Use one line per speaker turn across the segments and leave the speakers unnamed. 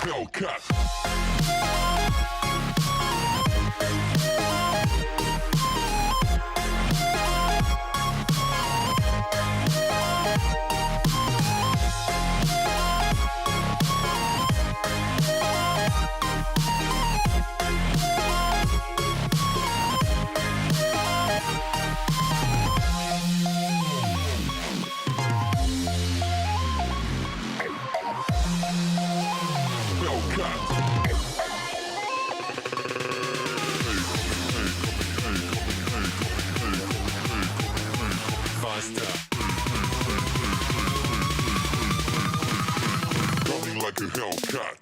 Hellcat. Faster. Coming like a Hellcat.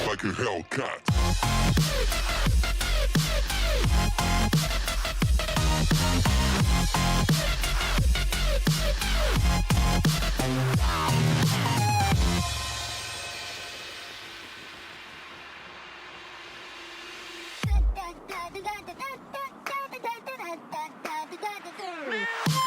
Like a Hellcat.
Da da da da da da da da da da da da da da da.